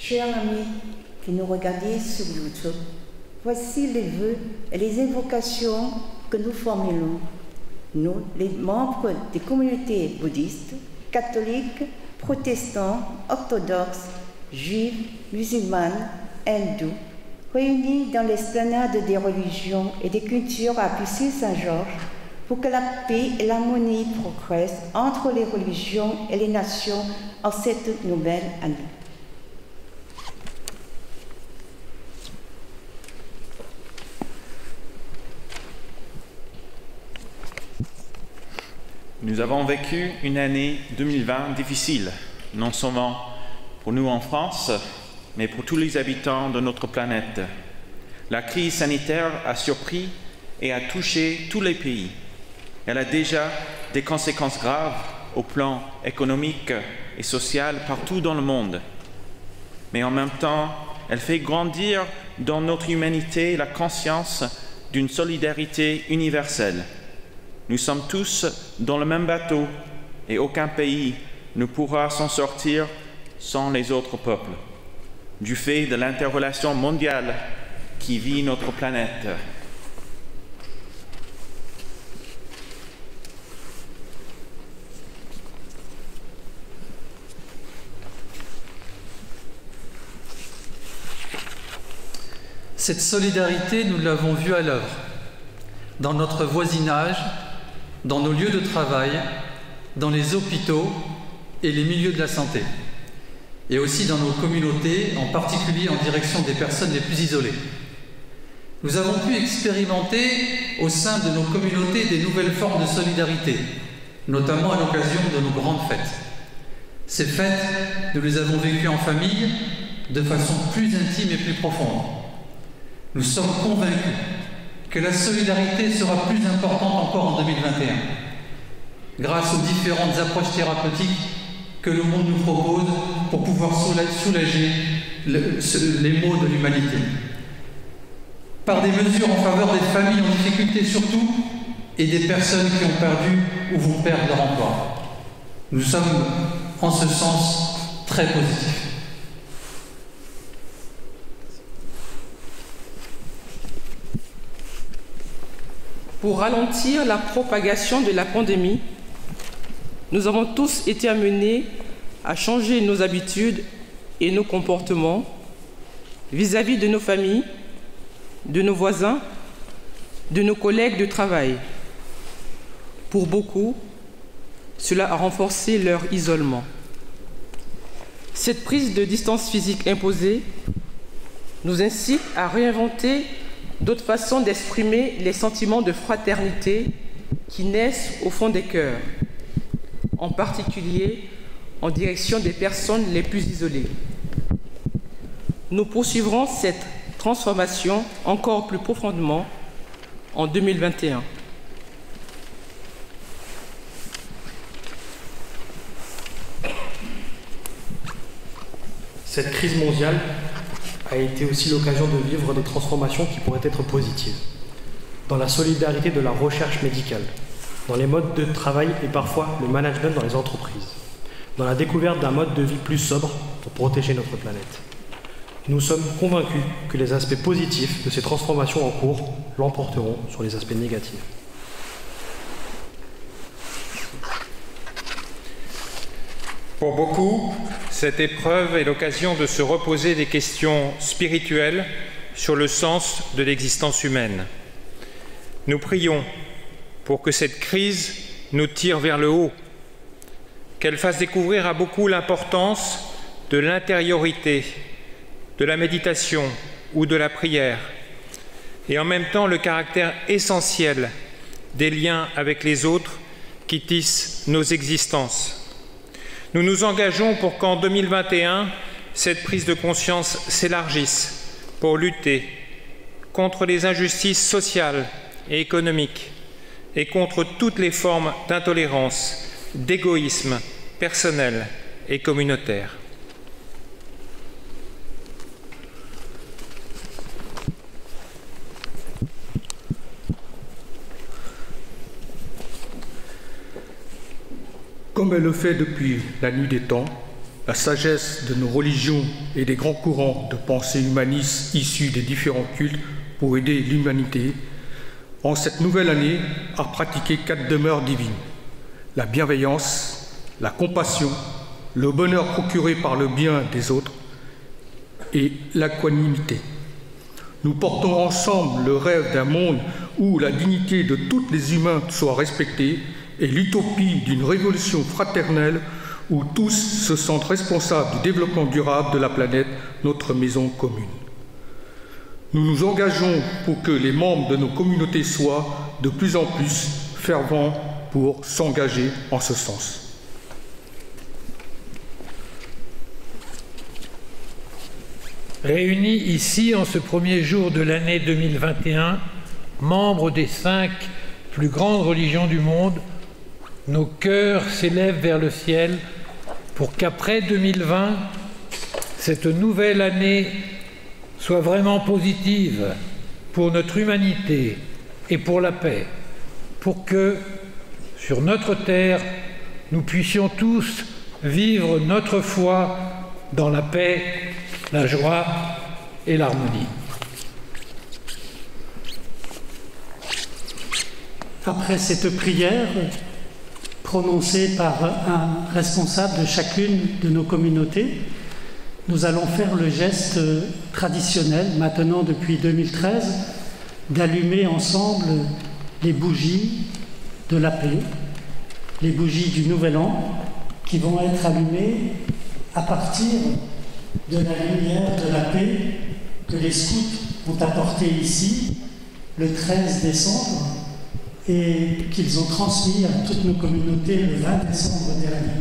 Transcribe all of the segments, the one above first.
Chers amis qui nous regardez sur YouTube, voici les vœux et les invocations que nous formulons, nous, les membres des communautés bouddhistes, catholiques, protestants, orthodoxes, juifs, musulmanes, hindous, réunis dans l'esplanade des religions et des cultures à Bussy-Saint-Georges, pour que la paix et l'harmonie progressent entre les religions et les nations en cette nouvelle année. Nous avons vécu une année 2020 difficile, non seulement pour nous en France, mais pour tous les habitants de notre planète. La crise sanitaire a surpris et a touché tous les pays. Elle a déjà des conséquences graves au plan économique et social partout dans le monde. Mais en même temps, elle fait grandir dans notre humanité la conscience d'une solidarité universelle. Nous sommes tous dans le même bateau et aucun pays ne pourra s'en sortir sans les autres peuples, du fait de l'interrelation mondiale qui vit notre planète. Cette solidarité, nous l'avons vue à l'œuvre, dans notre voisinage, dans nos lieux de travail, dans les hôpitaux et les milieux de la santé, et aussi dans nos communautés, en particulier en direction des personnes les plus isolées. Nous avons pu expérimenter au sein de nos communautés des nouvelles formes de solidarité, notamment à l'occasion de nos grandes fêtes. Ces fêtes, nous les avons vécues en famille, de façon plus intime et plus profonde. Nous sommes convaincus que la solidarité sera plus importante encore en 2021, grâce aux différentes approches thérapeutiques que le monde nous propose pour pouvoir soulager les maux de l'humanité. Par des mesures en faveur des familles en difficulté surtout, et des personnes qui ont perdu ou vont perdre leur emploi. Nous sommes, en ce sens, très positifs. Pour ralentir la propagation de la pandémie, nous avons tous été amenés à changer nos habitudes et nos comportements vis-à-vis de nos familles, de nos voisins, de nos collègues de travail. Pour beaucoup, cela a renforcé leur isolement. Cette prise de distance physique imposée nous incite à réinventer d'autres façons d'exprimer les sentiments de fraternité qui naissent au fond des cœurs, en particulier en direction des personnes les plus isolées. Nous poursuivrons cette transformation encore plus profondément en 2021. Cette crise mondiale a été aussi l'occasion de vivre des transformations qui pourraient être positives. Dans la solidarité de la recherche médicale, dans les modes de travail et parfois le management dans les entreprises, dans la découverte d'un mode de vie plus sobre pour protéger notre planète. Nous sommes convaincus que les aspects positifs de ces transformations en cours l'emporteront sur les aspects négatifs. Pour beaucoup, cette épreuve est l'occasion de se reposer des questions spirituelles sur le sens de l'existence humaine. Nous prions pour que cette crise nous tire vers le haut, qu'elle fasse découvrir à beaucoup l'importance de l'intériorité, de la méditation ou de la prière, et en même temps le caractère essentiel des liens avec les autres qui tissent nos existences. Nous nous engageons pour qu'en 2021, cette prise de conscience s'élargisse pour lutter contre les injustices sociales et économiques et contre toutes les formes d'intolérance, d'égoïsme personnel et communautaire. Comme elle le fait depuis la nuit des temps, la sagesse de nos religions et des grands courants de pensée humanistes issus des différents cultes pour aider l'humanité, en cette nouvelle année, à pratiquer 4 demeures divines: la bienveillance, la compassion, le bonheur procuré par le bien des autres et l'aquanimité. Nous portons ensemble le rêve d'un monde où la dignité de tous les humains soit respectée et l'utopie d'une révolution fraternelle où tous se sentent responsables du développement durable de la planète, notre maison commune. Nous nous engageons pour que les membres de nos communautés soient de plus en plus fervents pour s'engager en ce sens. Réunis ici en ce premier jour de l'année 2021, membres des 5 plus grandes religions du monde, nos cœurs s'élèvent vers le ciel pour qu'après 2020, cette nouvelle année soit vraiment positive pour notre humanité et pour la paix, pour que, sur notre terre, nous puissions tous vivre notre foi dans la paix, la joie et l'harmonie. Après cette prière, prononcée par un responsable de chacune de nos communautés, nous allons faire le geste traditionnel, maintenant depuis 2013, d'allumer ensemble les bougies de la paix, les bougies du Nouvel An, qui vont être allumées à partir de la lumière de la paix que les scouts ont apportée ici le 13 décembre et qu'ils ont transmis à toutes nos communautés le 20 décembre dernier.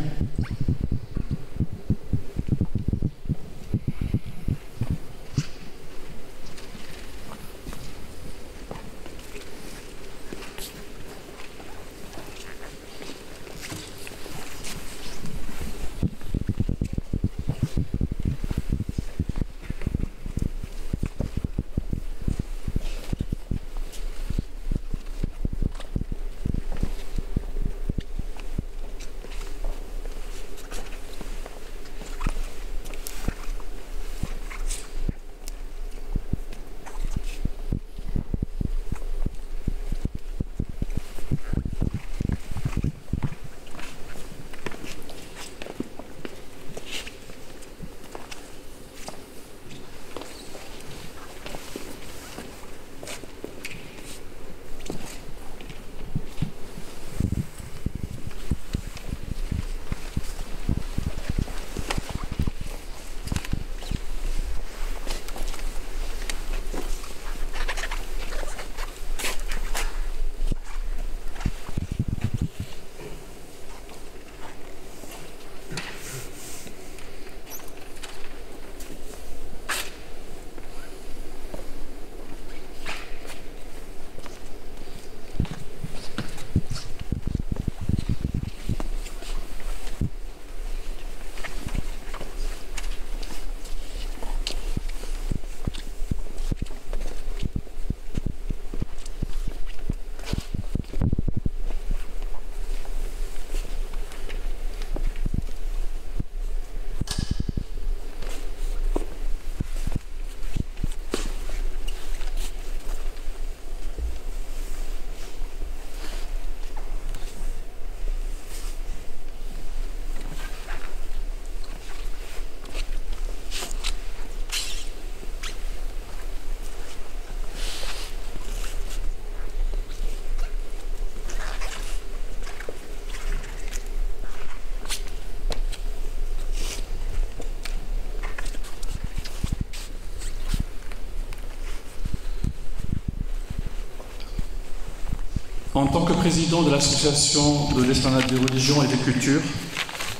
En tant que président de l'association de l'Esplanade des religions et des cultures,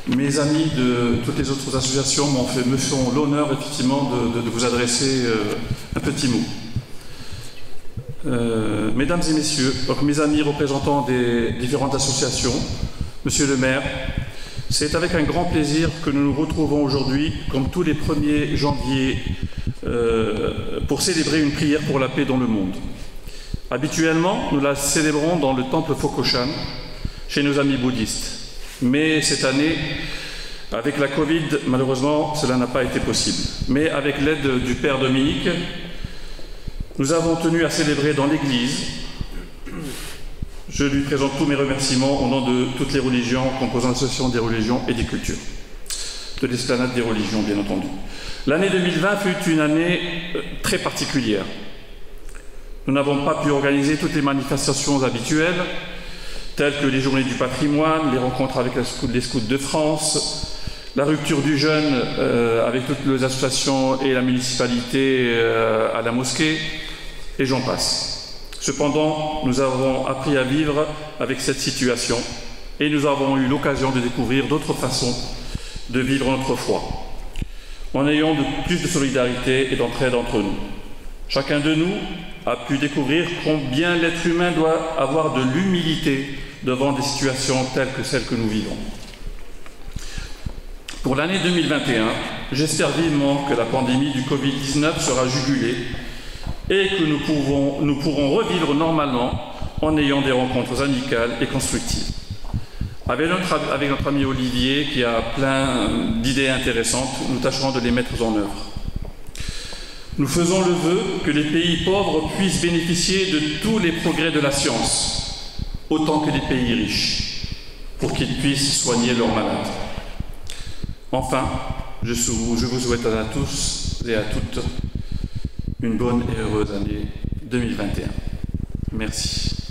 mes amis de toutes les autres associations me font l'honneur effectivement de vous adresser un petit mot. Mesdames et messieurs, donc mes amis représentants des différentes associations, Monsieur le maire, c'est avec un grand plaisir que nous nous retrouvons aujourd'hui, comme tous les 1er janvier, pour célébrer une prière pour la paix dans le monde. Habituellement, nous la célébrons dans le temple Fokoshan, chez nos amis bouddhistes. Mais cette année, Avec la Covid, malheureusement, cela n'a pas été possible. Mais avec l'aide du Père Dominique, nous avons tenu à célébrer dans l'Église. Je lui présente tous mes remerciements au nom de toutes les religions composant l'association des religions et des cultures. De l'esplanade des religions, bien entendu. L'année 2020 fut une année très particulière. Nous n'avons pas pu organiser toutes les manifestations habituelles, telles que les journées du patrimoine, les rencontres avec les Scouts de France, la rupture du jeûne avec toutes les associations et la municipalité à la mosquée, et j'en passe. Cependant, nous avons appris à vivre avec cette situation et nous avons eu l'occasion de découvrir d'autres façons de vivre notre foi, en ayant plus de solidarité et d'entraide entre nous. Chacun de nous a pu découvrir combien l'être humain doit avoir de l'humilité devant des situations telles que celles que nous vivons. Pour l'année 2021, j'espère vivement que la pandémie du Covid-19 sera jugulée et que nous pourrons revivre normalement en ayant des rencontres amicales et constructives. Avec notre ami Olivier, qui a plein d'idées intéressantes, nous tâcherons de les mettre en œuvre. Nous faisons le vœu que les pays pauvres puissent bénéficier de tous les progrès de la science, autant que les pays riches, pour qu'ils puissent soigner leurs malades. Enfin, je vous souhaite à tous et à toutes une bonne et heureuse année 2021. Merci.